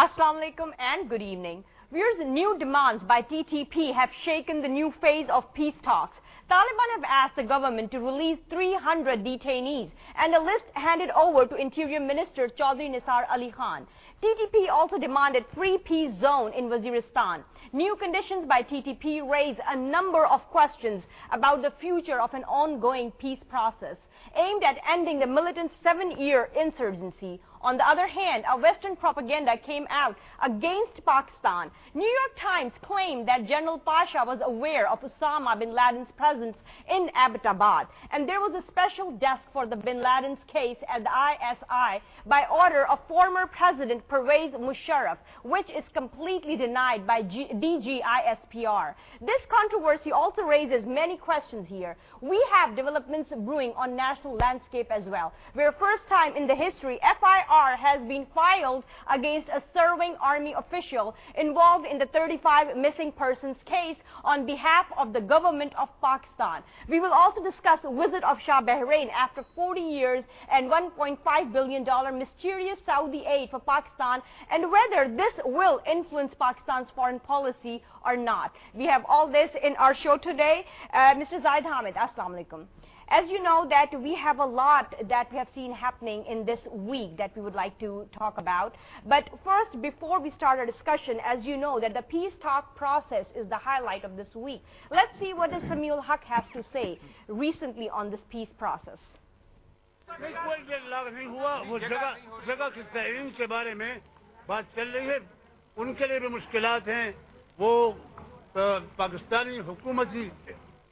Assalamu alaikum and good evening. Viewers, new demands by TTP have shaken the new phase of peace talks. Taliban have asked the government to release 300 detainees and a list handed over to Interior Minister Chaudhry Nisar Ali Khan. TTP also demanded free peace zone in Waziristan. New conditions by TTP raise a number of questions about the future of an ongoing peace process aimed at ending the militant 7-year insurgency. On the other hand, a Western propaganda came out against Pakistan. New York Times claimed that General Pasha was aware of Osama bin Laden's presence in Abbottabad, and there was a special desk for the bin Laden's case at the ISI by order of former President Pervez Musharraf, which is completely denied by DGISPR. This controversy also raises many questions here. We have developments brewing on national landscape as well, where first time in the history, FIR has been filed against a serving army official involved in the 35 missing persons case on behalf of the government of Pakistan. We will also discuss the visit of Shah Bahrain after 40 years and $1.5 billion mysterious Saudi aid for Pakistan and whether this will influence Pakistan's foreign policy or not. We have all this in our show today. Mr. Zaid Hamid, Assalamu alaikum. As you know that we have a lot that we have seen happening in this week that we would like to talk about. But first, before we start our discussion, as you know that the peace talk process is the highlight of this week. Let's see what Samuel Haq has to say recently on this peace process.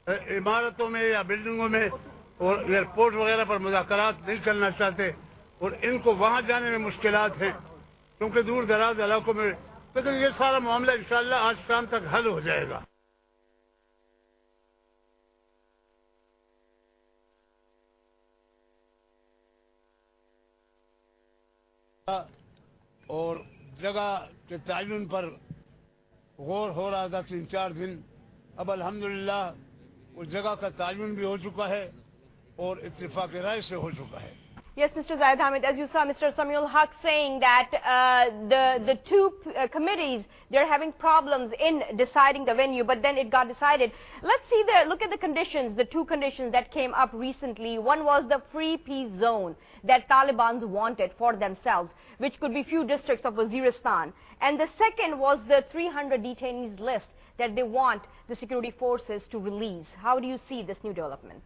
इमारतों में या बिल्डिंगों में और airport वगैरह पर मुज़ाकरात नहीं करना चाहते और इनको वहां जाने में मुश्किलात हैं क्योंकि दूर दराज इलाकों में, लेकिन ये सारा मामला इंशाअल्लाह आज शाम तक हल हो जाएगा। और जगह के तयन पर गौर हो रहा था 3-4 दिन, अब अल्हम्दुलिल्लाह उस जगह का तयन भी हो चुका है और इत्तेफाक राय से हो चुका है। Yes, Mr. Zaid Hamid, as you saw Mr. Samuel Haq saying that the two committees, they're having problems in deciding the venue, but then it got decided. Let's see look at the conditions, the two conditions that came up recently. One was the free peace zone that Taliban wanted for themselves, which could be few districts of Waziristan. And the second was the 300 detainees list that they want the security forces to release. How do you see this new development?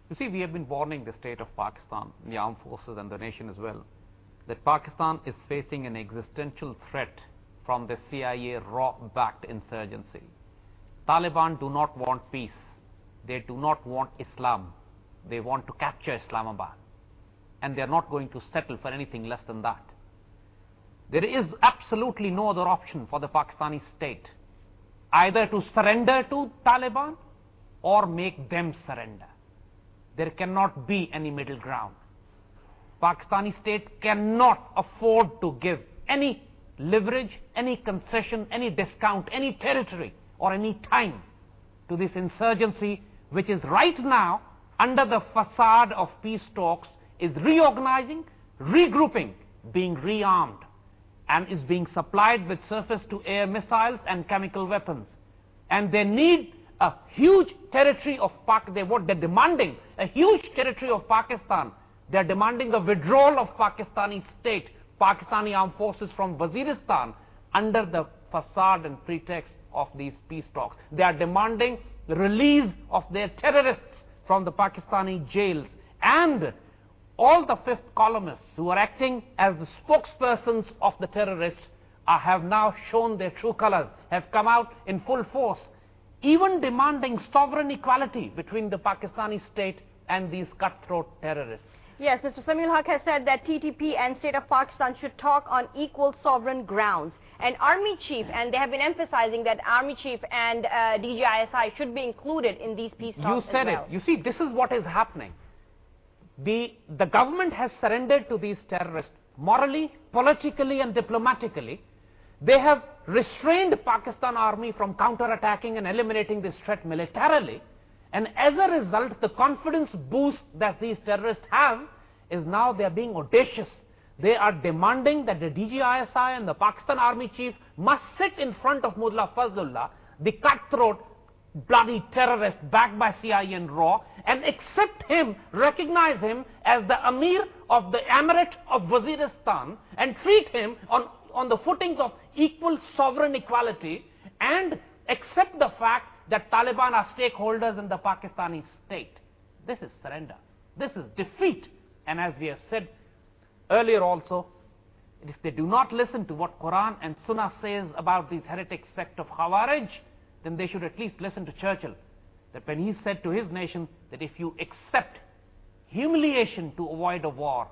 You see, we have been warning the state of Pakistan, the armed forces and the nation as well, that Pakistan is facing an existential threat from the CIA raw-backed insurgency. Taliban do not want peace. They do not want Islam. They want to capture Islamabad. And they are not going to settle for anything less than that. There is absolutely no other option for the Pakistani state, either to surrender to Taliban or make them surrender. There cannot be any middle ground. Pakistani state cannot afford to give any leverage, any concession, any discount, any territory or any time to this insurgency, which is right now under the facade of peace talks, is reorganizing, regrouping, being rearmed, and is being supplied with surface-to-air missiles and chemical weapons. And they need a huge territory of Pakistan. They're demanding a huge territory of Pakistan. They're demanding the withdrawal of Pakistani state, Pakistani armed forces from Waziristan under the facade and pretext of these peace talks. They are demanding the release of their terrorists from the Pakistani jails, and all the fifth columnists who are acting as the spokespersons of the terrorists have now shown their true colors, have come out in full force, even demanding sovereign equality between the Pakistani state and these cutthroat terrorists. Yes, Mr. Samuel Haq has said that TTP and state of Pakistan should talk on equal sovereign grounds. And Army Chief, and they have been emphasizing that Army Chief and DGISI should be included in these peace talks. You said as well. it. You see, this is what is happening. The government has surrendered to these terrorists morally, politically and diplomatically. They have restrained Pakistan army from counter-attacking and eliminating this threat militarily. And as a result, the confidence boost that these terrorists have is now they are being audacious. They are demanding that the DGISI and the Pakistan Army chief must sit in front of Mullah Fazlullah, the cutthroat, bloody terrorist backed by CIA and RAW, and accept him, recognize him as the Amir of the Emirate of Waziristan, and treat him on the footings of equal sovereign equality, and accept the fact that Taliban are stakeholders in the Pakistani state. This is surrender. This is defeat. And as we have said earlier also, if they do not listen to what Quran and Sunnah says about these heretic sect of Khawarij, then they should at least listen to Churchill, that when he said to his nation that if you accept humiliation to avoid a war,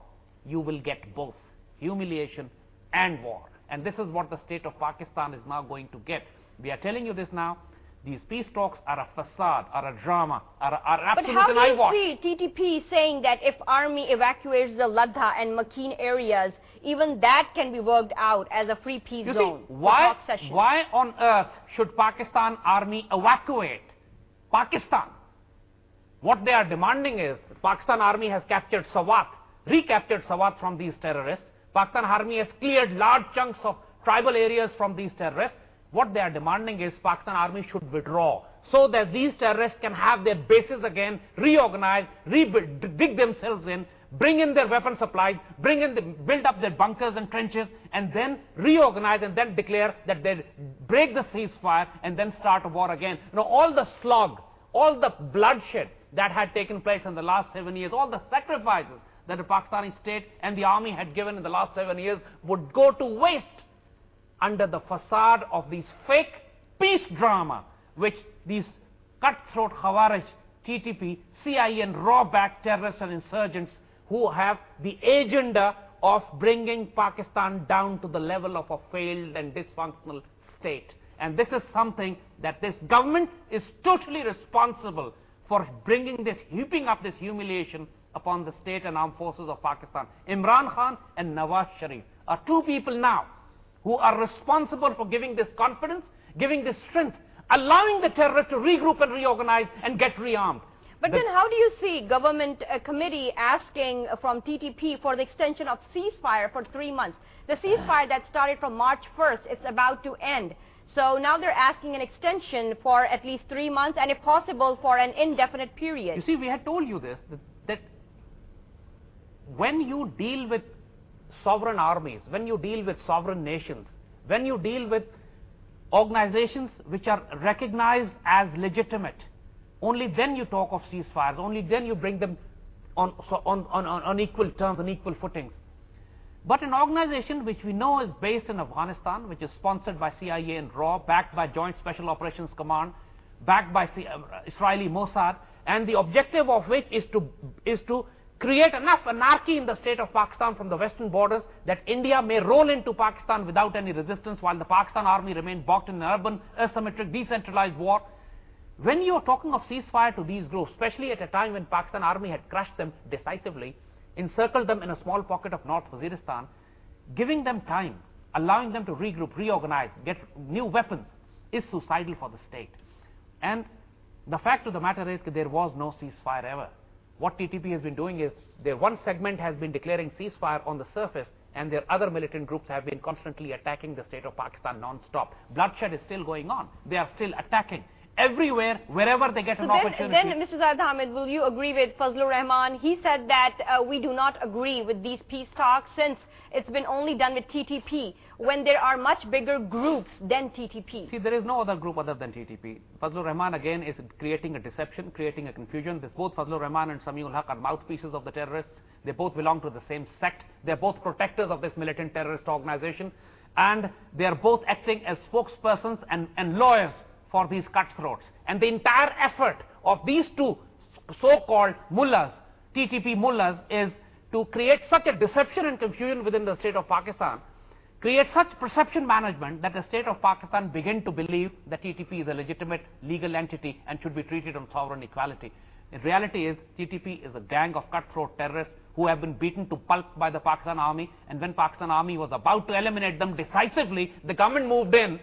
you will get both humiliation and war. And this is what the state of Pakistan is now going to get. We are telling you this now. These peace talks are a facade, are a drama, are absolute But how do eyewash. you see TTP saying that if army evacuates the Ladha and Makeen areas, even that can be worked out as a free peace You zone? see, why on earth should Pakistan army evacuate Pakistan? What they are demanding is that Pakistan army has captured Swat, recaptured Swat from these terrorists. Pakistan army has cleared large chunks of tribal areas from these terrorists. What they are demanding is Pakistan army should withdraw so that these terrorists can have their bases again, reorganize, dig themselves in, bring in their weapon supplies, build up their bunkers and trenches, and then reorganize and then declare that they break the ceasefire and then start a war again. All the slog, all the bloodshed that had taken place in the last 7 years, all the sacrifices that the Pakistani state and the army had given in the last 7 years would go to waste under the facade of these fake peace drama, which these cutthroat Khawarij, TTP, CIA and RAW-backed terrorists and insurgents who have the agenda of bringing Pakistan down to the level of a failed and dysfunctional state. And this is something that this government is totally responsible for bringing this, heaping up this humiliation upon the state and armed forces of Pakistan. Imran Khan and Nawab Sharif are two people now who are responsible for giving this confidence, giving this strength, allowing the terrorists to regroup and reorganize and get rearmed. But then how do you see government committee asking from TTP for the extension of ceasefire for 3 months? The ceasefire that started from March 1st, it's about to end. So now they're asking an extension for at least 3 months and if possible for an indefinite period. You see, we had told you this, that when you deal with sovereign armies, when you deal with sovereign nations, when you deal with organizations which are recognized as legitimate, only then you talk of ceasefires, only then you bring them on equal terms, on equal footings. But an organization which we know is based in Afghanistan, which is sponsored by CIA and RAW, backed by Joint Special Operations Command, backed by Israeli Mossad, and the objective of which is to create enough anarchy in the state of Pakistan from the western borders that India may roll into Pakistan without any resistance while the Pakistan army remain bogged in an urban, asymmetric, decentralized war. When you are talking of ceasefire to these groups, especially at a time when Pakistan army had crushed them decisively, encircled them in a small pocket of North Waziristan, giving them time, allowing them to regroup, reorganize, get new weapons, is suicidal for the state. And the fact of the matter is that there was no ceasefire ever. What TTP has been doing is, their one segment has been declaring ceasefire on the surface, and their other militant groups have been constantly attacking the state of Pakistan non-stop. Bloodshed is still going on. They are still attacking. Everywhere, wherever they get an opportunity. Then, Mr. Zaid Hamid, will you agree with Fazlur Rahman? He said that we do not agree with these peace talks since it's been only done with TTP, when there are much bigger groups than TTP. See, there is no other group other than TTP. Fazlur Rahman again is creating a deception, creating a confusion. Both Fazlur Rahman and Samiul Haq are mouthpieces of the terrorists. They both belong to the same sect. They are both protectors of this militant terrorist organization. And they are both acting as spokespersons and lawyers for these cutthroats. And the entire effort of these two so-called mullahs, TTP mullahs, is to create such a deception and confusion within the state of Pakistan, create such perception management that the state of Pakistan begin to believe that TTP is a legitimate legal entity and should be treated on sovereign equality. In reality is, TTP is a gang of cutthroat terrorists who have been beaten to pulp by the Pakistan army, and when Pakistan army was about to eliminate them decisively, the government moved in,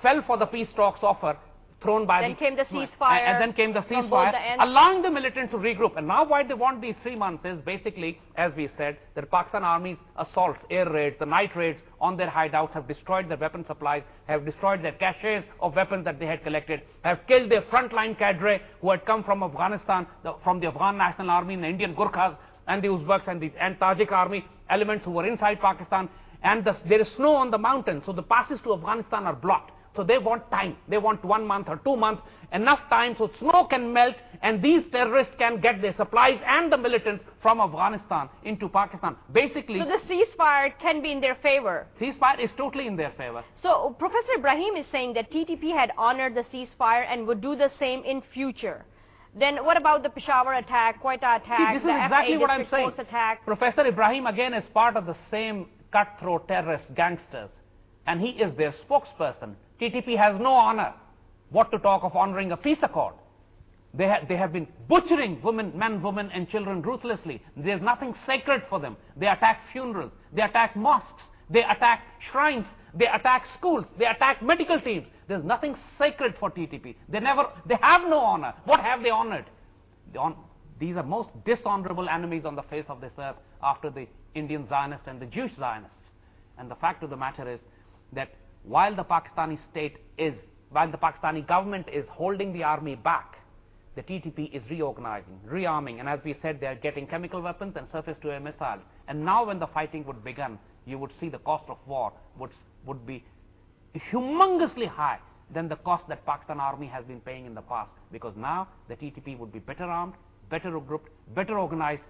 fell for the peace talks offer, thrown by then came the ceasefire and then came the from both ceasefire, the ends. allowing the militants to regroup. And now why they want these 3 months is basically, as we said, that Pakistan Army's assaults, air raids, the night raids on their hideouts have destroyed their weapon supplies, have destroyed their caches of weapons that they had collected, have killed their frontline cadre who had come from Afghanistan, from the Afghan National Army and the Indian Gurkhas and the Uzbeks and Tajik army elements who were inside Pakistan. And there is snow on the mountains, so the passes to Afghanistan are blocked. So they want time. They want 1 month or 2 months, enough time so snow can melt and these terrorists can get their supplies and the militants from Afghanistan into Pakistan. Basically, so the ceasefire can be in their favor. Ceasefire is totally in their favor. So Professor Ibrahim is saying that TTP had honored the ceasefire and would do the same in future. Then what about the Peshawar attack, Quetta attack, See, this is the exactly FA what I'm district saying. force attack? Professor Ibrahim again is part of the same cutthroat terrorist gangsters, and he is their spokesperson. TTP has no honor. What to talk of honoring a peace accord? They have been butchering men, women and children ruthlessly. There's nothing sacred for them. They attack funerals, they attack mosques, they attack shrines, they attack schools, they attack medical teams. There's nothing sacred for TTP. They have no honor. What have they honored? These are most dishonorable enemies on the face of this earth after the Indian Zionists and the Jewish Zionists. And the fact of the matter is that while the Pakistani government is holding the army back, the TTP is reorganizing, rearming, and as we said, they are getting chemical weapons and surface-to-air missiles. And now when the fighting would begin, you would see the cost of war would be humongously high than the cost that Pakistan Army has been paying in the past, because now the TTP would be better armed, better regrouped, better organized,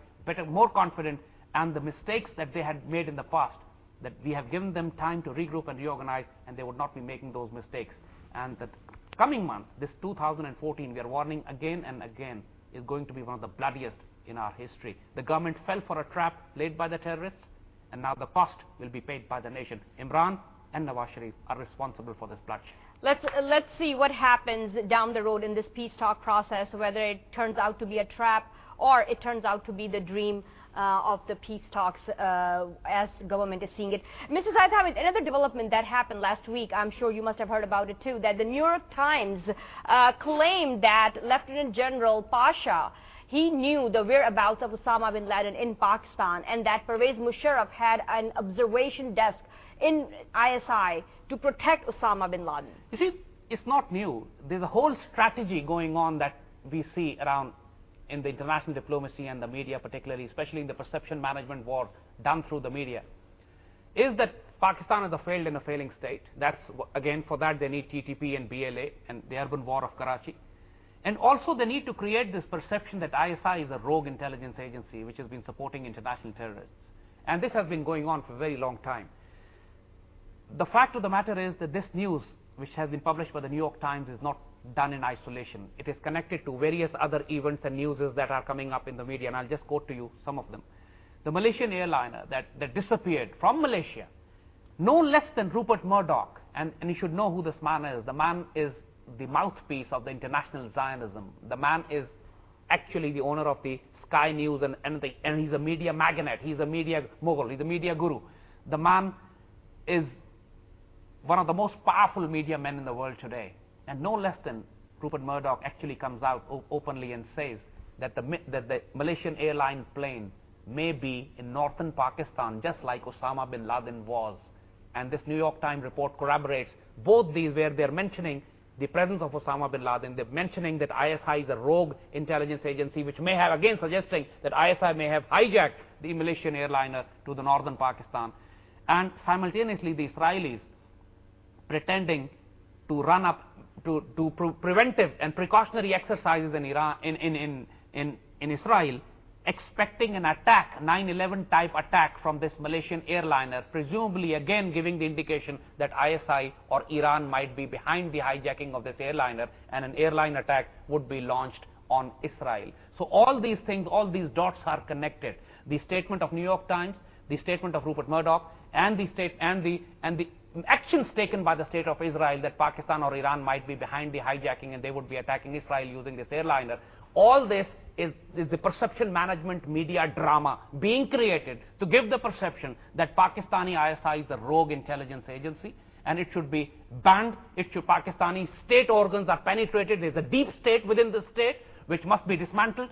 more confident, and the mistakes that they had made in the past, that we have given them time to regroup and reorganize, and they would not be making those mistakes. And that coming month, this 2014, we are warning again and again, is going to be one of the bloodiest in our history. The government fell for a trap laid by the terrorists, and now the cost will be paid by the nation. Imran and Nawab Sharif are responsible for this bloodshed. Let's see what happens down the road in this peace talk process, whether it turns out to be a trap or it turns out to be the dream of the peace talks as government is seeing it. Mr. Zaid Hamid, another development that happened last week, I'm sure you must have heard about it too, that the New York Times claimed that Lieutenant General Pasha, he knew the whereabouts of Osama bin Laden in Pakistan, and that Pervez Musharraf had an observation desk in ISI to protect Osama bin Laden. You see, it's not new. There's a whole strategy going on that we see around in the international diplomacy and the media, particularly, especially in the perception management war done through the media, is that Pakistan is a failed and a failing state. That's, again, for that they need TTP and BLA and the urban war of Karachi. And also they need to create this perception that ISI is a rogue intelligence agency which has been supporting international terrorists. And this has been going on for a very long time. The fact of the matter is that this news, which has been published by the New York Times, is not done in isolation. It is connected to various other events and news that are coming up in the media, and I'll just quote to you some of them. The Malaysian airliner that disappeared from Malaysia, no less than Rupert Murdoch, and you should know who this man is. The man is the mouthpiece of the international Zionism. The man is actually the owner of the Sky News, and he's a media magnate, he's a media mogul, he's a media guru. The man is one of the most powerful media men in the world today. And no less than Rupert Murdoch actually comes out openly and says that the Malaysian airline plane may be in northern Pakistan, just like Osama bin Laden was. And this New York Times report corroborates both these, where they're mentioning the presence of Osama bin Laden. They're mentioning that ISI is a rogue intelligence agency, which may have, again suggesting that ISI may have hijacked the Malaysian airliner to the northern Pakistan. And simultaneously, the Israelis pretending to run up to preventive and precautionary exercises in Iran, in Israel, expecting an attack, 9/11 type attack from this Malaysian airliner, presumably again giving the indication that ISI or Iran might be behind the hijacking of this airliner, and an airline attack would be launched on Israel. So all these things, all these dots are connected. The statement of New York Times, the statement of Rupert Murdoch, and the actions taken by the state of Israel that Pakistan or Iran might be behind the hijacking and they would be attacking Israel using this airliner. All this is the perception management media drama being created to give the perception that Pakistani ISI is a rogue intelligence agency, and it should be banned. Pakistani state organs are penetrated. There's a deep state within the state which must be dismantled.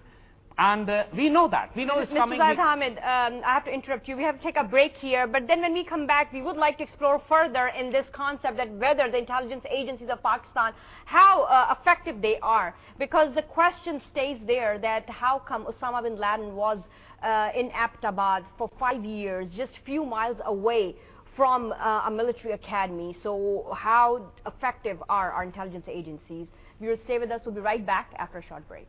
And we know that. We know it's coming. Mr. Zaid Hamid, I have to interrupt you. We have to take a break here. But then when we come back, we would like to explore further in this concept that whether the intelligence agencies of Pakistan, how effective they are. Because the question stays there that how come Osama bin Laden was in Abbottabad for 5 years, just a few miles away from a military academy. So how effective are our intelligence agencies? Viewers, stay with us. We'll be right back after a short break.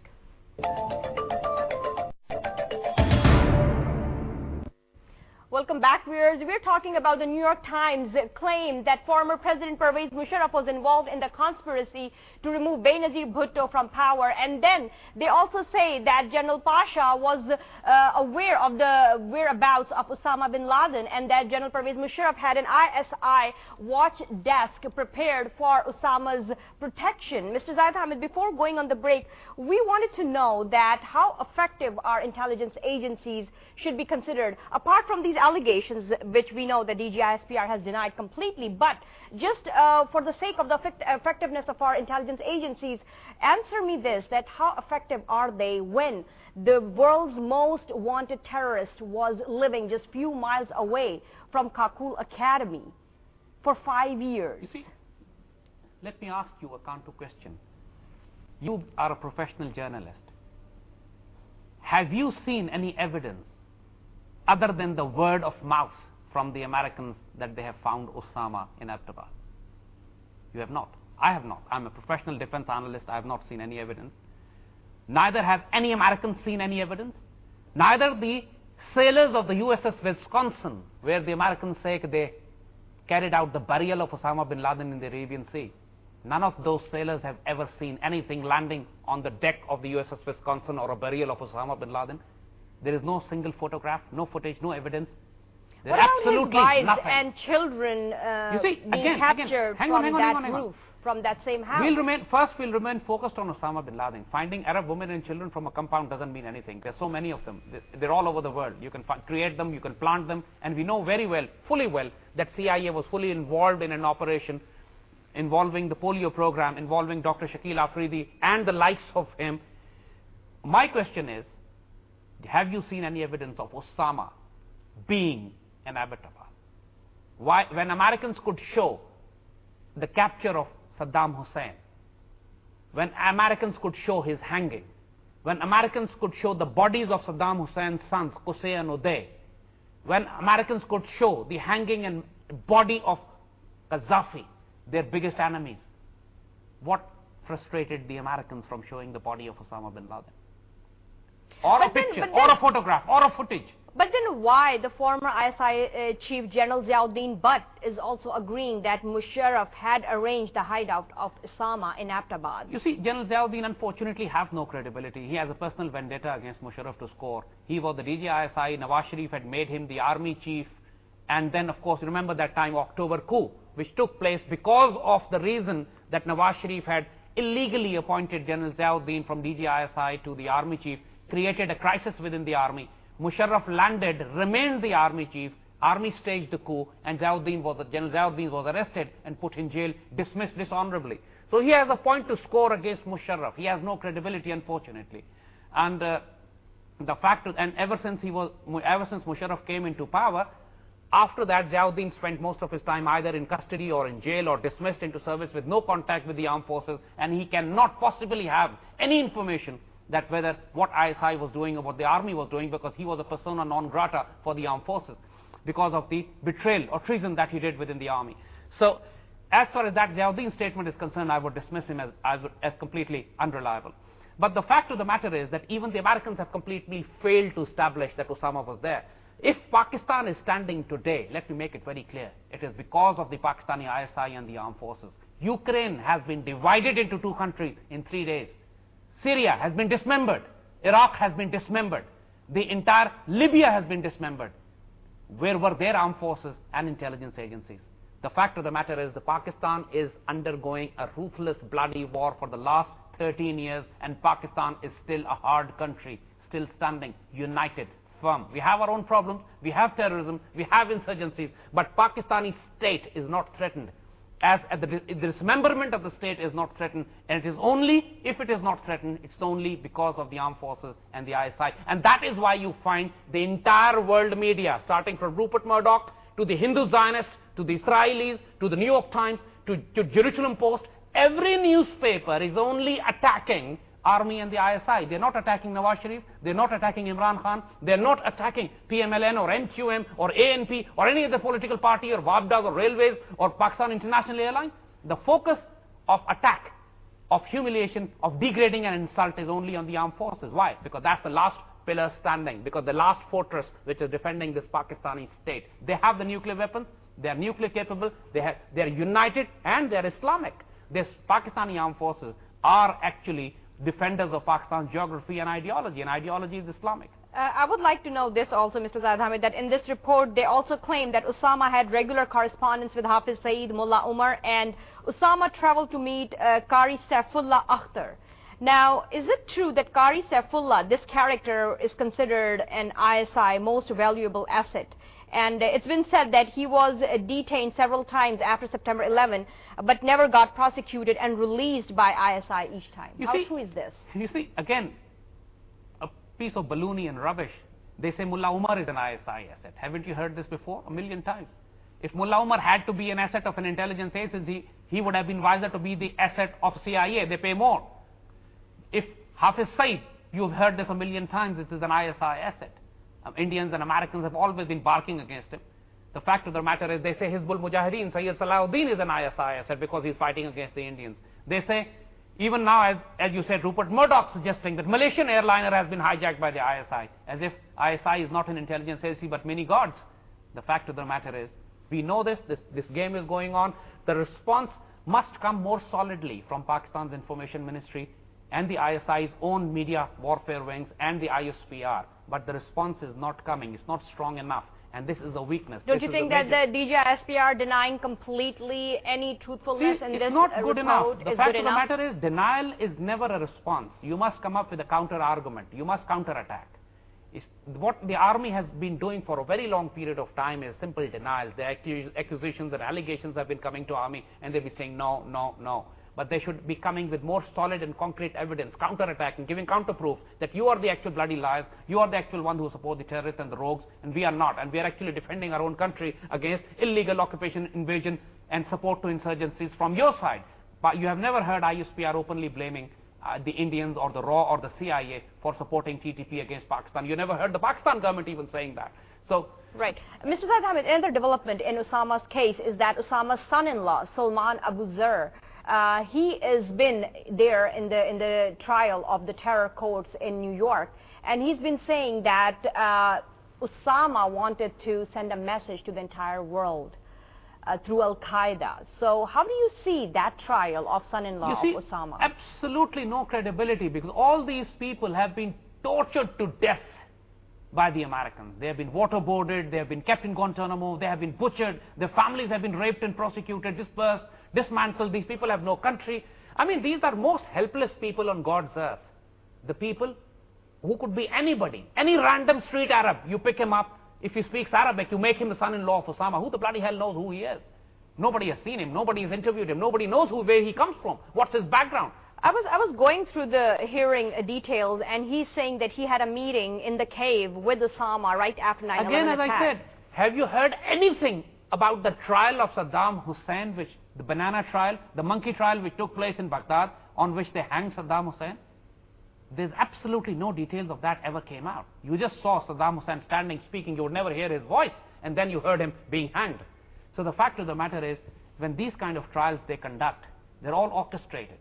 Welcome back, viewers. We're talking about the New York Times claim that former President Pervez Musharraf was involved in the conspiracy to remove Benazir Bhutto from power. And then they also say that General Pasha was aware of the whereabouts of Osama bin Laden and that General Pervez Musharraf had an ISI watch desk prepared for Osama's protection. Mr. Zaid Hamid, before going on the break, we wanted to know that how effective our intelligence agencies should be considered, apart from these allegations, which we know the DGISPR has denied completely, but just for the sake of the effectiveness of our intelligence agencies, answer me this, that how effective are they when the world's most wanted terrorist was living just few miles away from Kabul Academy for 5 years? You see, let me ask you a counter question. You are a professional journalist. Have you seen any evidence other than the word of mouth from the Americans that they have found Osama in Abbottabad? You have not. I have not. I'm a professional defense analyst. I have not seen any evidence. Neither have any Americans seen any evidence. Neither the sailors of the USS Wisconsin, where the Americans say they carried out the burial of Osama bin Laden in the Arabian Sea. None of those sailors have ever seen anything landing on the deck of the USS Wisconsin or a burial of Osama bin Laden. There is no single photograph, no footage, no evidence. What about his wives and children being captured from that roof, from that same house? We'll remain focused on Osama bin Laden. Finding Arab women and children from a compound doesn't mean anything. There's so many of them. They're all over the world. You can create them, you can plant them, and we know very well, fully well, that CIA was fully involved in an operation involving the polio program, involving Dr. Shakil Afridi and the likes of him. My question is, have you seen any evidence of Osama being in Abbottabad? Why, when Americans could show the capture of Saddam Hussein, when Americans could show his hanging, when Americans could show the bodies of Saddam Hussein's sons, Qusay and Uday, when Americans could show the hanging and body of Gaddafi, their biggest enemies, what frustrated the Americans from showing the body of Osama bin Laden? Or a picture, or a photograph, or a footage. But then why the former ISI chief General Ziauddin Butt is also agreeing that Musharraf had arranged the hideout of Osama in Abbottabad? You see, General Ziauddin unfortunately has no credibility. He has a personal vendetta against Musharraf to score. He was the DGISI, Nawab Sharif had made him the army chief, and then of course remember that time October coup, which took place because of the reason that Nawab Sharif had illegally appointed General Ziauddin from DGISI to the army chief, created a crisis within the army. Musharraf landed, remained the army chief, army staged the coup, and General Ziauddin was arrested and put in jail, dismissed dishonorably. So he has a point to score against Musharraf. He has no credibility, unfortunately. And the fact, and ever since Musharraf came into power, after that Ziauddin spent most of his time either in custody or in jail or dismissed into service with no contact with the armed forces, and he cannot possibly have any information that whether what ISI was doing or what the army was doing, because he was a persona non grata for the armed forces because of the betrayal or treason that he did within the army. So as far as that Ziauddin statement is concerned, I would dismiss him as completely unreliable. But the fact of the matter is that even the Americans have completely failed to establish that Osama was there. If Pakistan is standing today, let me make it very clear, it is because of the Pakistani ISI and the armed forces. Ukraine has been divided into two countries in 3 days. Syria has been dismembered. Iraq has been dismembered. The entire Libya has been dismembered. Where were their armed forces and intelligence agencies? The fact of the matter is that Pakistan is undergoing a ruthless, bloody war for the last 13 years, and Pakistan is still a hard country, still standing, united, firm. We have our own problems, we have terrorism, we have insurgencies, but Pakistani state is not threatened. as the dismemberment of the state is not threatened, and it is only, if it is not threatened, it's only because of the armed forces and the ISI. And that is why you find the entire world media, starting from Rupert Murdoch to the Hindu Zionists, to the Israelis, to the New York Times, to Jerusalem Post, every newspaper is only attacking army and the ISI. They're not attacking Nawaz Sharif, they're not attacking Imran Khan, they're not attacking PMLN or MQM or ANP or any other political party or WAPDAs or railways or Pakistan International Airlines. The focus of attack, of humiliation, of degrading and insult is only on the armed forces. Why? Because that's the last pillar standing, because the last fortress which is defending this Pakistani state. They have the nuclear weapons, they are nuclear capable, they are united, and they are Islamic. These Pakistani armed forces are actually defenders of Pakistan's geography and ideology is Islamic. I would like to know this also, Mr. Zaid Hamid, that in this report they also claim that Osama had regular correspondence with Hafiz Saeed, Mullah Umar, and Osama traveled to meet Qari Saifullah Akhtar. Now, is it true that Qari Saifullah, this character, is considered an ISI most valuable asset? And it's been said that he was detained several times after September 11, but never got prosecuted and released by ISI each time. How true is this? You see, again, a piece of baloney and rubbish. They say Mullah Umar is an ISI asset. Haven't you heard this before? A million times. If Mullah Umar had to be an asset of an intelligence agency, he would have been wiser to be the asset of CIA. They pay more. If Hafiz Saeed, you've heard this a million times, this is an ISI asset. Indians and Americans have always been barking against him. The fact of the matter is, they say Hizbul Mujahideen, Sayyid Salahuddin is an ISI asset because he's fighting against the Indians. They say, even now, as you said, Rupert Murdoch suggesting that Malaysian airliner has been hijacked by the ISI, as if ISI is not an intelligence agency but many gods. The fact of the matter is, we know this game is going on. The response must come more solidly from Pakistan's Information Ministry and the ISI's own media warfare wings and the ISPR. But the response is not coming. It's not strong enough. And this is a weakness. Don't you think that the DGISP are denying completely any truthfulness in this report? It's not good enough. The fact of the matter is, denial is never a response. You must come up with a counter-argument. You must counter-attack. What the army has been doing for a very long period of time is simple denials. The accusations and allegations have been coming to army, and they'll be saying no, no, no. But they should be coming with more solid and concrete evidence, counter-attacking, giving counter-proof that you are the actual bloody liars, you are the actual one who support the terrorists and the rogues, and we are not. And we are actually defending our own country against illegal occupation, invasion, and support to insurgencies from your side. But you have never heard ISPR openly blaming the Indians or the RAW or the CIA for supporting TTP against Pakistan. You never heard the Pakistan government even saying that. So, right. Mr. Zaid Hamid, another development in Osama's case is that Osama's son-in-law, Salman Abu Zar, he has been there in the trial of the terror courts in New York, and he's been saying that Osama wanted to send a message to the entire world through Al-Qaeda. So how do you see that trial of son-in-law of Osama? Absolutely no credibility, because all these people have been tortured to death by the Americans. They have been waterboarded, they have been kept in Guantanamo, they have been butchered, their families have been raped and prosecuted, dispersed, dismantled. These people have no country. I mean, these are most helpless people on God's earth. The people who could be anybody, any random street Arab, you pick him up. If he speaks Arabic, you make him the son-in-law of Osama. Who the bloody hell knows who he is? Nobody has seen him, nobody has interviewed him, nobody knows where he comes from, what's his background. I was going through the hearing details, and he's saying that he had a meeting in the cave with Osama right after 9/11 Again, as attack. I said, have you heard anything about the trial of Saddam Hussein, the banana trial, the monkey trial which took place in Baghdad, on which they hanged Saddam Hussein? There's absolutely no details of that ever came out. You just saw Saddam Hussein standing speaking, you would never hear his voice, and then you heard him being hanged. So the fact of the matter is, when these kind of trials they conduct, they're all orchestrated.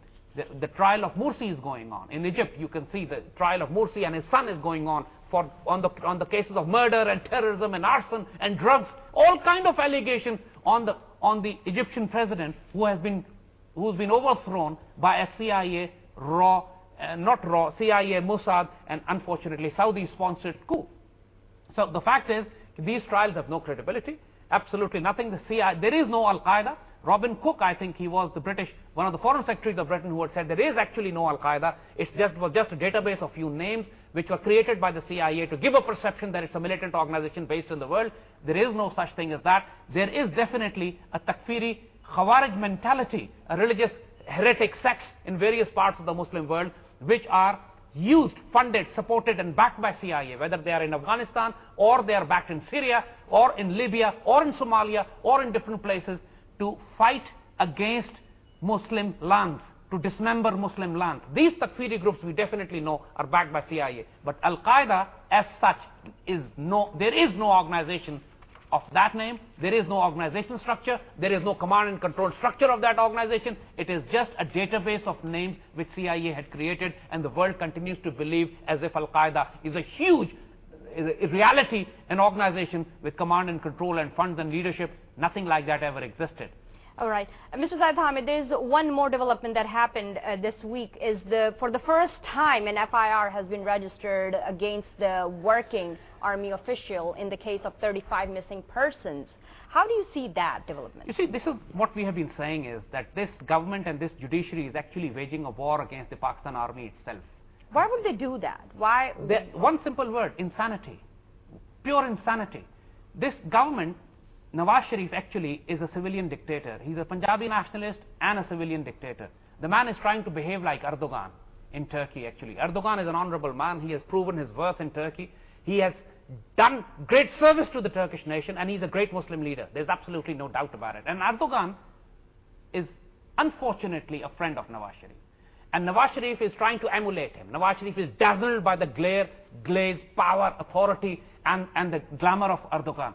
The trial of Morsi is going on. In Egypt, you can see the trial of Morsi and his son is going on on the cases of murder and terrorism and arson and drugs, all kind of allegations on the Egyptian president who's been overthrown by a CIA CIA, Mossad, and unfortunately Saudi-sponsored coup. So the fact is, these trials have no credibility, absolutely nothing. The CIA, there is no Al-Qaeda. Robin Cook, I think he was one of the foreign secretaries of Britain, who had said there is actually no Al-Qaeda. It was just a database of few names which were created by the CIA to give a perception that it's a militant organization based in the world. There is no such thing as that. There is definitely a Takfiri Khawarij mentality, a religious heretic sects in various parts of the Muslim world, which are used, funded, supported and backed by CIA, whether they are in Afghanistan or they are backed in Syria or in Libya or in Somalia or in different places, to fight against Muslim lands, to dismember Muslim lands. These Takfiri groups we definitely know are backed by CIA. But Al-Qaeda as such there is no organization of that name, there is no organization structure, there is no command and control structure of that organization. It is just a database of names which CIA had created, and the world continues to believe as if Al-Qaeda is a huge reality, an organization with command and control and funds and leadership. Nothing like that ever existed. All right. Mr. Zaid Hamid, there is one more development that happened this week. For the first time, an FIR has been registered against the working army official in the case of 35 missing persons. How do you see that development? You see, this is what we have been saying, is that this government and this judiciary is actually waging a war against the Pakistan army itself. Why would they do that? Why? One simple word: insanity. Pure insanity. This government, Nawab Sharif actually is a civilian dictator. He's a Punjabi nationalist and a civilian dictator. The man is trying to behave like Erdogan in Turkey actually. Erdogan is an honorable man. He has proven his worth in Turkey. He has done great service to the Turkish nation, and he's a great Muslim leader. There's absolutely no doubt about it. And Erdogan is unfortunately a friend of Nawab Sharif. And Nawab Sharif is trying to emulate him. Nawab Sharif is dazzled by the glaze, power, authority and the glamour of Erdogan.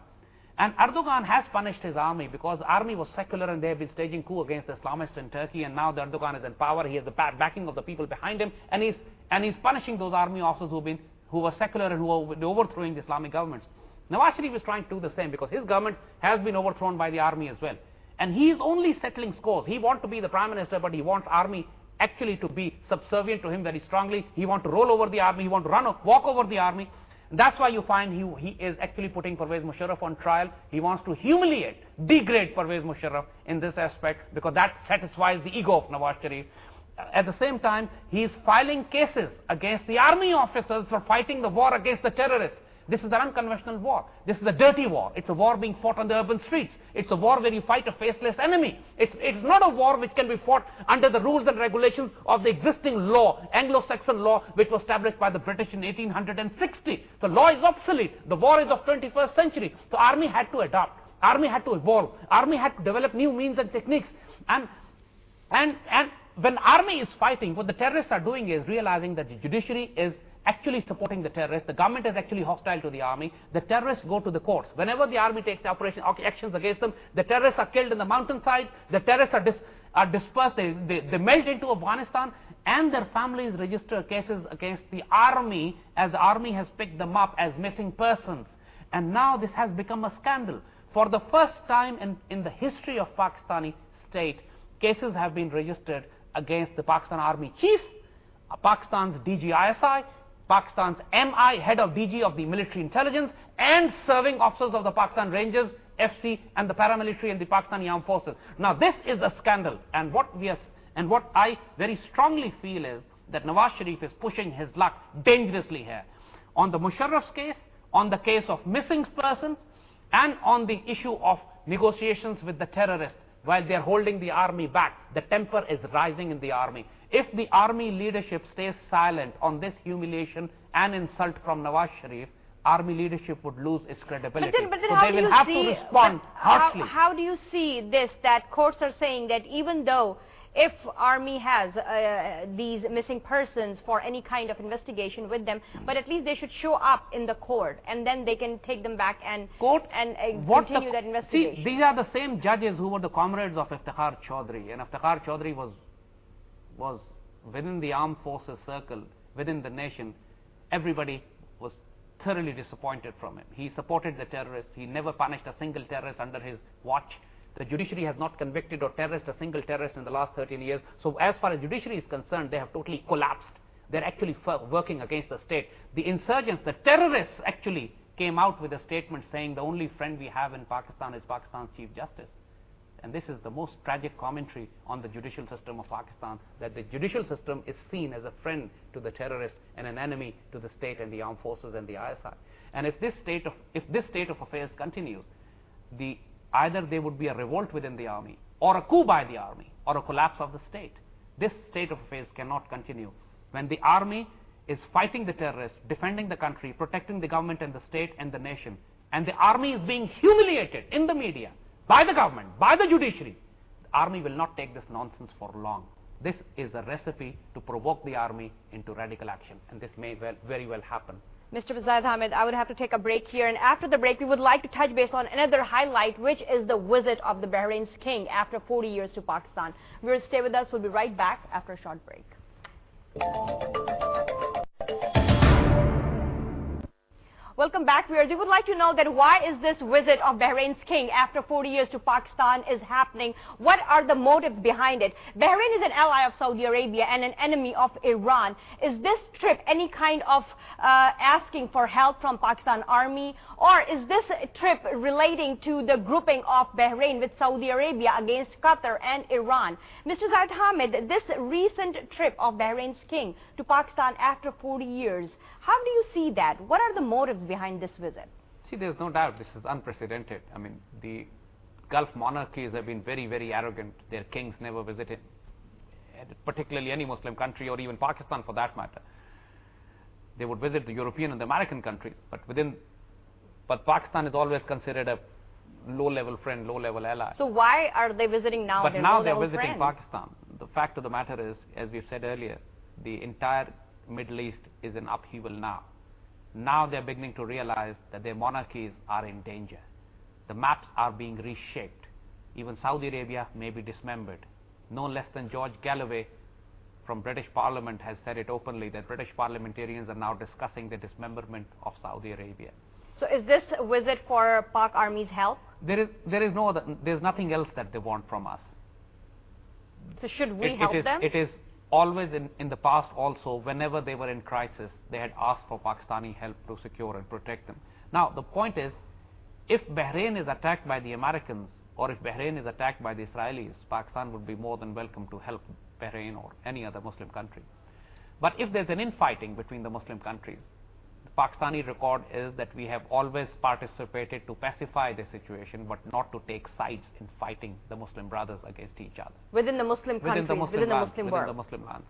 And Erdogan has punished his army, because the army was secular and they have been staging coup against the Islamists in Turkey, and now the Erdogan is in power. He has the backing of the people behind him, and he's punishing those army officers who were secular and who were overthrowing the Islamic governments. Nawaz Sharif is trying to do the same, because his government has been overthrown by the army as well. And he is only settling scores. He wants to be the prime minister, but he wants army actually to be subservient to him very strongly. He wants to roll over the army. He wants to walk over the army. That's why you find he is actually putting Pervez Musharraf on trial. He wants to humiliate, degrade Pervez Musharraf in this aspect, because that satisfies the ego of Nawaz Sharif. At the same time, he is filing cases against the army officers for fighting the war against the terrorists. This is an unconventional war. This is a dirty war. It's a war being fought on the urban streets. It's a war where you fight a faceless enemy. It's not a war which can be fought under the rules and regulations of the existing law, Anglo-Saxon law, which was established by the British in 1860. The law is obsolete. The war is of 21st century. So army had to adapt. Army had to evolve. Army had to develop new means and techniques. And when army is fighting, what the terrorists are doing is realizing that the judiciary is actually supporting the terrorists. The government is actually hostile to the army. The terrorists go to the courts. Whenever the army takes actions against them, the terrorists are killed in the mountainside. The terrorists are dispersed. They melt into Afghanistan, and their families register cases against the army, as the army has picked them up as missing persons. And now this has become a scandal. For the first time in the history of Pakistani state, cases have been registered against the Pakistan Army Chief, Pakistan's DGISI, Pakistan's MI, head of DG of the military intelligence, and serving officers of the Pakistan Rangers, FC, and the paramilitary and the Pakistani armed forces. Now this is a scandal, and what I very strongly feel is that Nawaz Sharif is pushing his luck dangerously here. On the Musharraf's case, on the case of missing persons, and on the issue of negotiations with the terrorists, while they are holding the army back, the temper is rising in the army. If the army leadership stays silent on this humiliation and insult from Nawaz Sharif, army leadership would lose its credibility. But then so how they do will you have see, to respond harshly. How do you see this, that courts are saying that even though if army has these missing persons for any kind of investigation with them, but at least they should show up in the court, and then they can take them back and continue that investigation. See, these are the same judges who were the comrades of Iftikhar Chaudhry, and Iftikhar Chaudhry was within the armed forces circle, within the nation. Everybody was thoroughly disappointed from him. He supported the terrorists. He never punished a single terrorist under his watch. The judiciary has not convicted or terrorized a single terrorist in the last 13 years. So as far as judiciary is concerned, they have totally collapsed. They're actually working against the state. The insurgents, the terrorists actually came out with a statement saying the only friend we have in Pakistan is Pakistan's Chief Justice. And this is the most tragic commentary on the judicial system of Pakistan, that the judicial system is seen as a friend to the terrorists and an enemy to the state and the armed forces and the ISI. And if this state of affairs continues, either there would be a revolt within the army, or a coup by the army, or a collapse of the state. This state of affairs cannot continue. When the army is fighting the terrorists, defending the country, protecting the government and the state and the nation, and the army is being humiliated in the media, by the government, by the judiciary, the army will not take this nonsense for long. This is a recipe to provoke the army into radical action, and this may very well happen. Mr. Zaid Hamid, I would have to take a break here, and after the break we would like to touch base on another highlight, which is the visit of the Bahrain's king after 40 years to Pakistan. Viewers, stay with us. We'll be right back after a short break. Welcome back, viewers. We would like to know that why is this visit of Bahrain's king after 40 years to Pakistan is happening? What are the motives behind it? Bahrain is an ally of Saudi Arabia and an enemy of Iran. Is this trip any kind of asking for help from Pakistan army, or is this trip relating to the grouping of Bahrain with Saudi Arabia against Qatar and Iran? Mr. Zaid Hamid, this recent trip of Bahrain's king to Pakistan after 40 years, how do you see that? What are the motives behind this visit? See, there's no doubt this is unprecedented. I mean, the Gulf monarchies have been very, very arrogant. Their kings never visited, particularly any Muslim country or even Pakistan for that matter. They would visit the European and the American countries, but Pakistan is always considered a low-level friend, low-level ally. So why are they visiting now? But now they're visiting friends? Pakistan. The fact of the matter is, as we've said earlier, the entire Middle East is in upheaval now. Now they're beginning to realize that their monarchies are in danger. The maps are being reshaped. Even Saudi Arabia may be dismembered. No less than George Galloway from British Parliament has said it openly that British parliamentarians are now discussing the dismemberment of Saudi Arabia. So is this a visit for Pak Army's help? There's nothing else that they want from us. So should we help them? It is always in the past also, whenever they were in crisis, they had asked for Pakistani help to secure and protect them. Now, the point is, if Bahrain is attacked by the Americans, or if Bahrain is attacked by the Israelis, Pakistan would be more than welcome to help Bahrain or any other Muslim country. But if there's an infighting between the Muslim countries, the Pakistani record is that we have always participated to pacify the situation, but not to take sides in fighting the Muslim brothers against each other. Within the Muslim countries, within the Muslim world. Within the Muslim lands.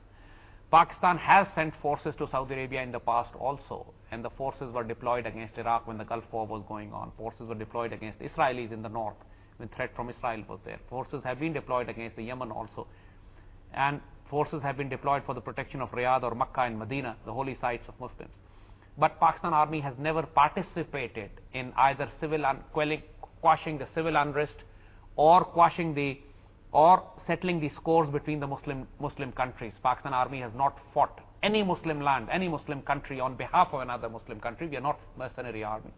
Pakistan has sent forces to Saudi Arabia in the past also, and the forces were deployed against Iraq when the Gulf War was going on. Forces were deployed against Israelis in the north when threat from Israel was there. Forces have been deployed against the Yemen also. And forces have been deployed for the protection of Riyadh or Makkah and Medina, the holy sites of Muslims. But Pakistan Army has never participated in either quashing the civil unrest or settling the scores between the Muslim countries. Pakistan Army has not fought any Muslim land, any Muslim country on behalf of another Muslim country. We are not mercenary army.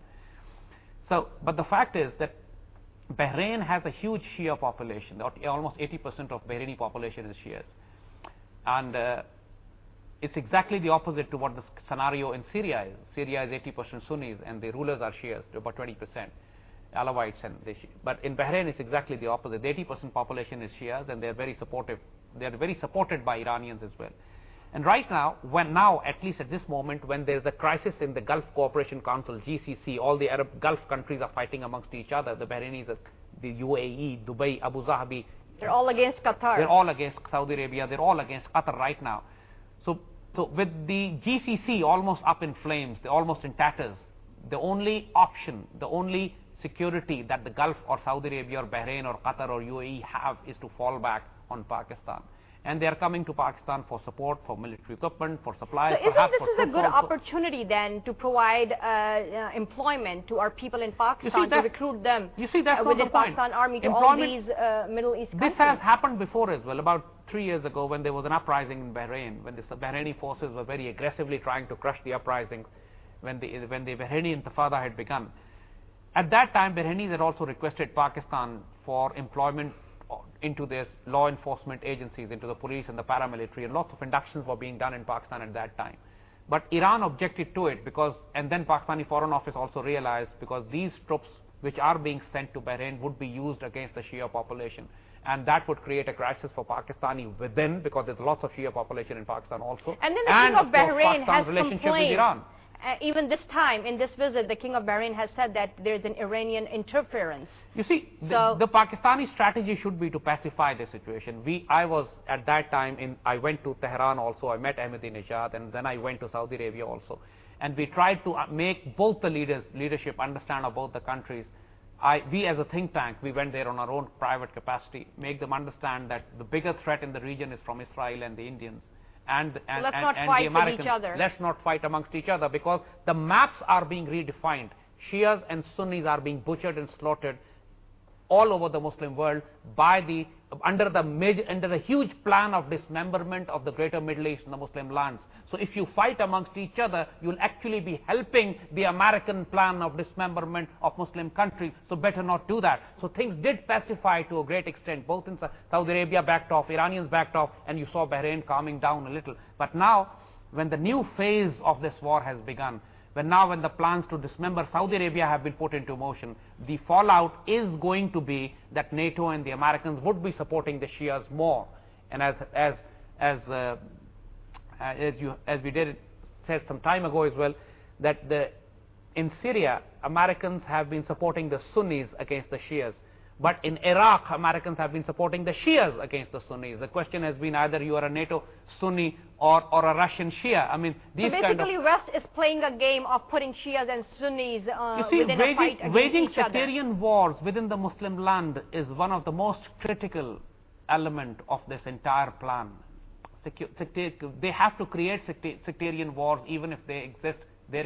So, but the fact is that Bahrain has a huge Shia population. Almost 80% of Bahraini population is Shias. And it's exactly the opposite to what the scenario in Syria is. Syria is 80% Sunnis and the rulers are Shias, about 20%. Alawites but in Bahrain it's exactly the opposite. The 80% population is Shias and they're very supportive. They're very supported by Iranians as well. And right now, at least at this moment, when there's a crisis in the Gulf Cooperation Council, GCC, all the Arab Gulf countries are fighting amongst each other. The Bahrainis, the UAE, Dubai, Abu Dhabi. They're all against Qatar. They're all against Saudi Arabia. They're all against Qatar right now. So with the GCC almost up in flames, they're almost in tatters, the only option, the only security that the Gulf or Saudi Arabia or Bahrain or Qatar or UAE have is to fall back on Pakistan. And they are coming to Pakistan for support, for military equipment, for supplies. So isn't this a good opportunity then to provide employment to our people in Pakistan, to recruit them within the Pakistan Army to all these Middle East countries? This has happened before as well. About 3 years ago when there was an uprising in Bahrain, when the Bahraini forces were very aggressively trying to crush the uprising, when the Bahraini Intifada had begun. At that time, Bahrainis had also requested Pakistan for employment into their law enforcement agencies, into the police and the paramilitary, and lots of inductions were being done in Pakistan at that time. But Iran objected to it and then Pakistani Foreign Office also realized, because these troops which are being sent to Bahrain would be used against the Shia population, and that would create a crisis for Pakistani within, because there's lots of Shia population in Pakistan also. And then the King of Bahrain has relationship complained. with Iran. Even this time, in this visit, the King of Bahrain has said that there is an Iranian interference. You see, So, the Pakistani strategy should be to pacify the situation. I was at that time, I went to Tehran also, I met Ahmadinejad, and then I went to Saudi Arabia also. And we tried to make both the leadership understand about the countries. We as a think tank, we went there on our own private capacity, make them understand that the bigger threat in the region is from Israel and the Indians. And let's not and fight the Americans. with each other. Let's not fight amongst each other, because the maps are being redefined. Shias and Sunnis are being butchered and slaughtered all over the Muslim world under the huge plan of dismemberment of the greater Middle East and the Muslim lands. So if you fight amongst each other, you'll actually be helping the American plan of dismemberment of Muslim countries. So better not do that. So things did pacify to a great extent. Both in Saudi Arabia backed off, Iranians backed off, and you saw Bahrain calming down a little. But now, when the new phase of this war has begun, when the plans to dismember Saudi Arabia have been put into motion, the fallout is going to be that NATO and the Americans would be supporting the Shias more. And as we said some time ago as well, that in Syria, Americans have been supporting the Sunnis against the Shias. But in Iraq, Americans have been supporting the Shias against the Sunnis. The question has been either you are a NATO Sunni or a Russian Shia. I mean, these so basically, West is playing a game of putting Shias and Sunnis within a fight against waging each other. sectarian wars within the Muslim land is one of the most critical element of this entire plan. They have to create sectarian wars, even if there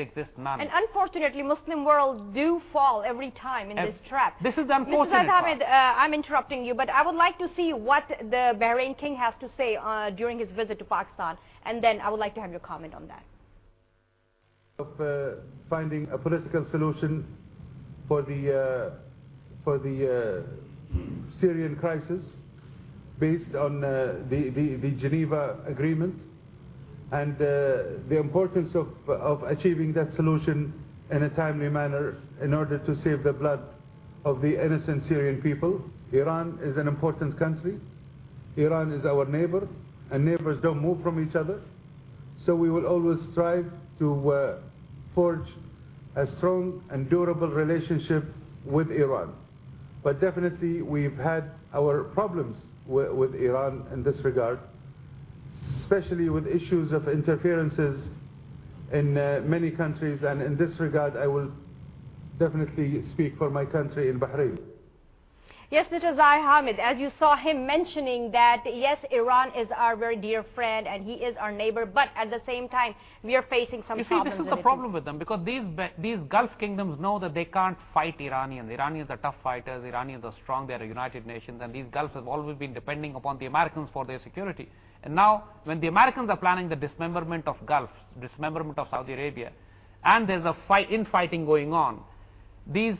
exist none. And unfortunately, Muslim world do fall every time in this trap. This is the unfortunate Mr. Zaid Hamid, I'm interrupting you, but I would like to see what the Bahrain king has to say during his visit to Pakistan, and then I would like to have your comment on that. Of finding a political solution for the Syrian crisis based on the Geneva Agreement, and the importance of achieving that solution in a timely manner in order to save the blood of the innocent Syrian people. Iran is an important country. Iran is our neighbor, and neighbors don't move from each other. So we will always strive to forge a strong and durable relationship with Iran. But definitely we've had our problems with Iran in this regard, especially with issues of interferences in many countries, and in this regard I will definitely speak for my country in Bahrain. Yes, Mr. Zaid Hamid, as you saw him mentioning that, yes, Iran is our very dear friend and he is our neighbor, but at the same time, we are facing some problems. This is the problem with them, because these Gulf kingdoms know that they can't fight Iranians. Iranians are tough fighters, Iranians are strong, they are a United Nations, and these Gulfs have always been depending upon the Americans for their security. And now, when the Americans are planning the dismemberment of Gulf, dismemberment of Saudi Arabia, and there's a infighting going on, these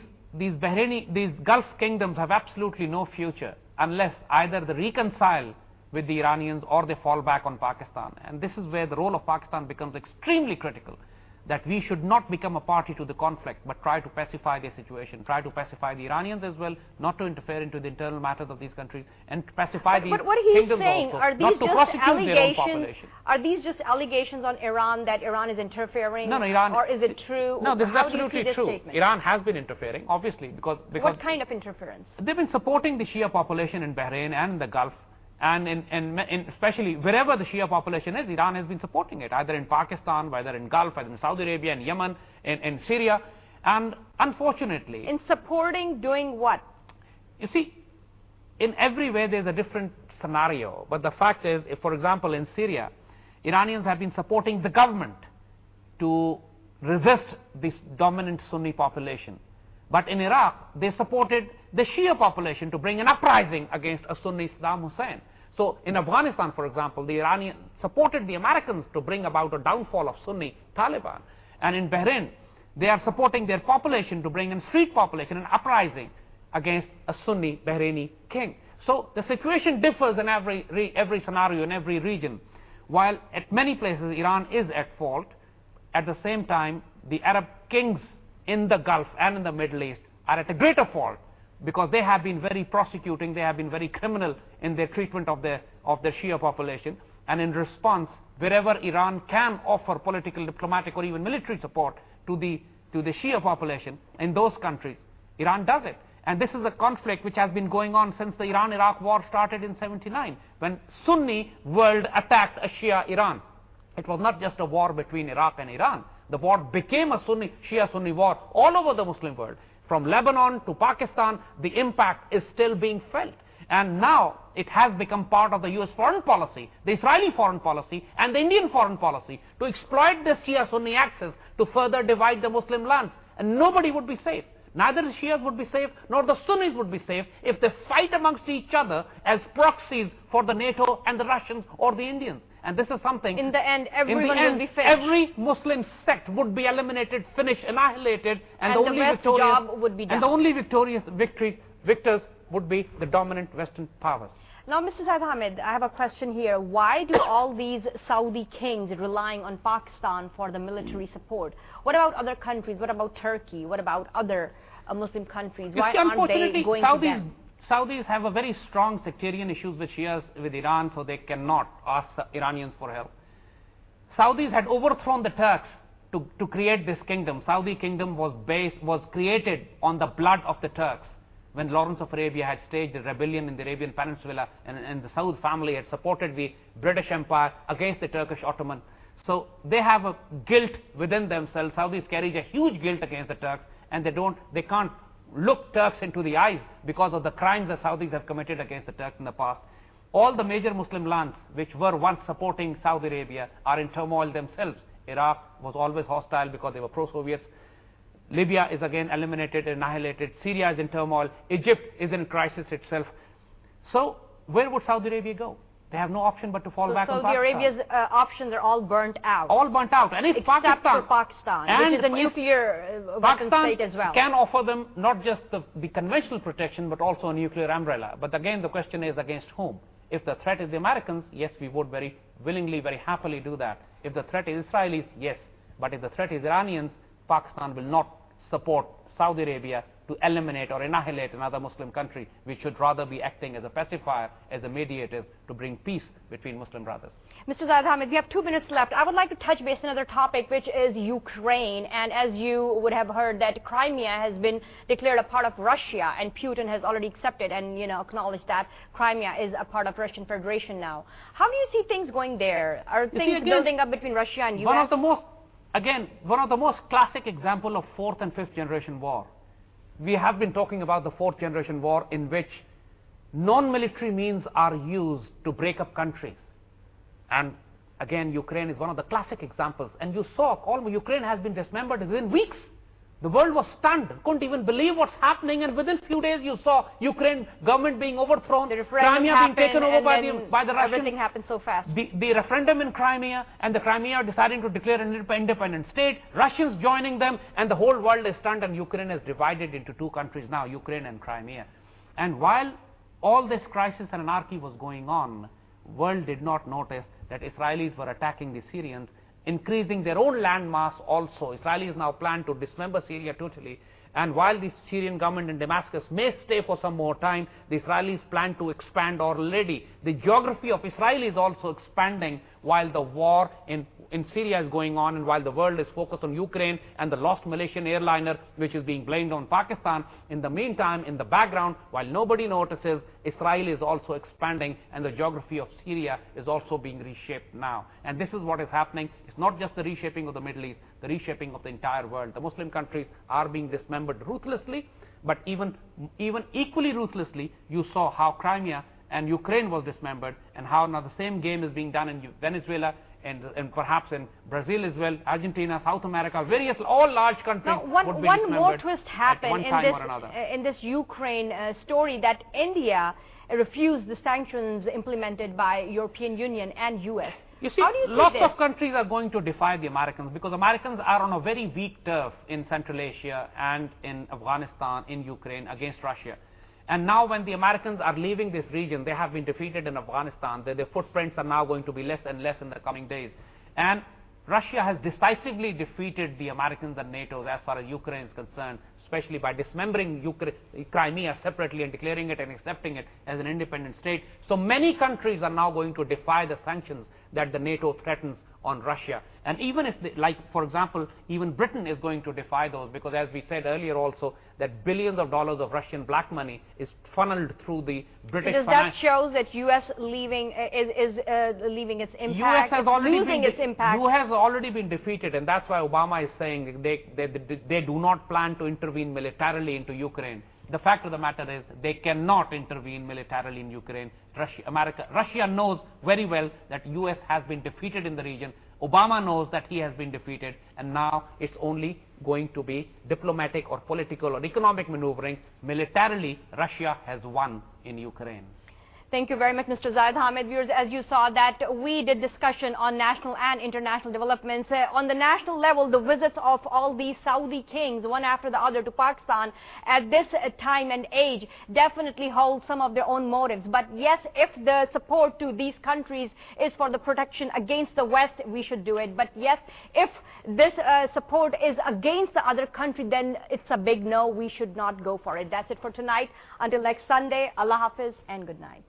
Gulf kingdoms have absolutely no future unless either they reconcile with the Iranians or they fall back on Pakistan. And this is where the role of Pakistan becomes extremely critical, that we should not become a party to the conflict, but try to pacify the situation, try to pacify the Iranians as well, not to interfere into the internal matters of these countries, and to pacify these But what he's kingdoms saying, also, are these not to just prosecute their own allegations? population. Are these just allegations on Iran that Iran is interfering? No, Iran. Or is it true? No, this is How do you absolutely see this true. statement? Iran has been interfering, obviously, because What kind of interference? they've been supporting the Shia population in Bahrain and in the Gulf, and especially wherever the Shia population is, Iran has been supporting it, either in Pakistan, whether in Gulf, either in Saudi Arabia, in Yemen, in Syria, and unfortunately... In supporting doing what? You see, in every way there's a different scenario, but the fact is, if, for example, in Syria, Iranians have been supporting the government to resist this dominant Sunni population. But in Iraq, they supported the Shia population to bring an uprising against a Sunni Saddam Hussein. So in Afghanistan, for example, the Iranians supported the Americans to bring about a downfall of Sunni Taliban. And in Bahrain, they are supporting their population to bring in street population, an uprising against a Sunni Bahraini king. So the situation differs in every scenario, in every region. While at many places Iran is at fault, at the same time, the Arab kings in the Gulf and in the Middle East are at a greater fault, because they have been very prosecuting, they have been very criminal in their treatment of their Shia population, and in response, wherever Iran can offer political, diplomatic or even military support to the Shia population in those countries, Iran does it. And this is a conflict which has been going on since the Iran-Iraq war started in '79, when Sunni world attacked a Shia Iran. It was not just a war between Iraq and Iran. The war became a Shia-Sunni war all over the Muslim world. From Lebanon to Pakistan, the impact is still being felt. And now it has become part of the US foreign policy, the Israeli foreign policy, and the Indian foreign policy to exploit the Shia-Sunni axis to further divide the Muslim lands. And nobody would be safe. Neither the Shias would be safe, nor the Sunnis would be safe if they fight amongst each other as proxies for the NATO and the Russians or the Indians. And this is something... In the end, everyone will be finished. Every Muslim sect would be eliminated, finished, annihilated, and the only job would be done. And the only victors would be the dominant Western powers. Now, Mr. Zaid Hamid, I have a question here. Why do all these Saudi kings relying on Pakistan for the military support? What about other countries? What about Turkey? What about other Muslim countries? Why aren't they going to them? Saudis have a very strong sectarian issues with Shias, with Iran, so they cannot ask Iranians for help. Saudis had overthrown the Turks to create this kingdom. Saudi kingdom was created on the blood of the Turks. When Lawrence of Arabia had staged a rebellion in the Arabian Peninsula, and the Saud family had supported the British Empire against the Turkish Ottoman. So they have a guilt within themselves. Saudis carry a huge guilt against the Turks, and they can't look Turks into the eyes because of the crimes that Saudis have committed against the Turks in the past. All the major Muslim lands which were once supporting Saudi Arabia are in turmoil themselves. Iraq was always hostile because they were pro-Soviets. Libya is again eliminated, annihilated. Syria is in turmoil. Egypt is in crisis itself. So where would Saudi Arabia go? They have no option but to fall back on Pakistan. Saudi Arabia's options are all burnt out. All burnt out. And if Except for Pakistan, which is a nuclear weapon state as well. Can offer them not just the conventional protection, but also a nuclear umbrella. But again, the question is against whom? If the threat is the Americans, yes, we would very willingly, very happily do that. If the threat is Israelis, yes. But if the threat is Iranians, Pakistan will not support Saudi Arabia to eliminate or annihilate another Muslim country. We should rather be acting as a pacifier, as a mediator to bring peace between Muslim brothers. Mr. Zaid Hamid, we have 2 minutes left. I would like to touch base on another topic, which is Ukraine. And as you would have heard, that Crimea has been declared a part of Russia, and Putin has already accepted and acknowledged that Crimea is a part of Russian Federation now. How do you see things going there? Are things building up between Russia and US? One of the most classic example of 4th and 5th generation war. We have been talking about the 4th generation war, in which non-military means are used to break up countries. And again, Ukraine is one of the classic examples. And you saw Ukraine has been dismembered within weeks. The world was stunned, couldn't even believe what's happening, and within few days you saw Ukraine government being overthrown, Crimea being taken over by the Russians. Everything happened so fast. The referendum in Crimea, and the Crimea deciding to declare an independent state, Russians joining them, and the whole world is stunned, and Ukraine is divided into 2 countries now, Ukraine and Crimea. And while all this crisis and anarchy was going on, world did not notice that Israelis were attacking the Syrians, increasing their own landmass also. Israelis now plan to dismember Syria totally. And while the Syrian government in Damascus may stay for some more time, the Israelis plan to expand already. The geography of Israel is also expanding while the war in Syria is going on, and while the world is focused on Ukraine and the lost Malaysian airliner, which is being blamed on Pakistan. In the meantime, in the background, while nobody notices, Israel is also expanding, and the geography of Syria is also being reshaped now. And this is what is happening. It's not just the reshaping of the Middle East, the reshaping of the entire world. The Muslim countries are being dismembered ruthlessly, but even equally ruthlessly, you saw how Crimea and Ukraine was dismembered, and how now the same game is being done in Venezuela, and perhaps in Brazil as well, Argentina, South America, all large countries. Now, one more twist happened in this Ukraine story, that India refused the sanctions implemented by European Union and US. You see, lots of countries are going to defy the Americans, because Americans are on a very weak turf in Central Asia and in Afghanistan, in Ukraine, against Russia. And now when the Americans are leaving this region, they have been defeated in Afghanistan, their footprints are now going to be less and less in the coming days. And Russia has decisively defeated the Americans and NATO as far as Ukraine is concerned, especially by dismembering Crimea separately and declaring it and accepting it as an independent state. So many countries are now going to defy the sanctions that the NATO threatens on Russia. And even if, like for example, even Britain is going to defy those, because as we said earlier also, that billions of dollars of Russian black money is funneled through the British. So does that show that U.S. leaving leaving its impact, losing its impact? U.S. has already been defeated, and that's why Obama is saying they do not plan to intervene militarily into Ukraine. The fact of the matter is they cannot intervene militarily in Ukraine. Russia knows very well that U.S. has been defeated in the region. Obama knows that he has been defeated, and now it's only going to be diplomatic or political or economic maneuvering. Militarily, Russia has won in Ukraine. Thank you very much, Mr. Zaid Hamid. Viewers, as you saw that we did discussion on national and international developments. On the national level, the visits of all these Saudi kings, one after the other, to Pakistan at this time and age definitely hold some of their own motives. But yes, if the support to these countries is for the protection against the West, we should do it. But yes, if this support is against the other country, then it's a big no. We should not go for it. That's it for tonight. Until next Sunday, Allah Hafiz and good night.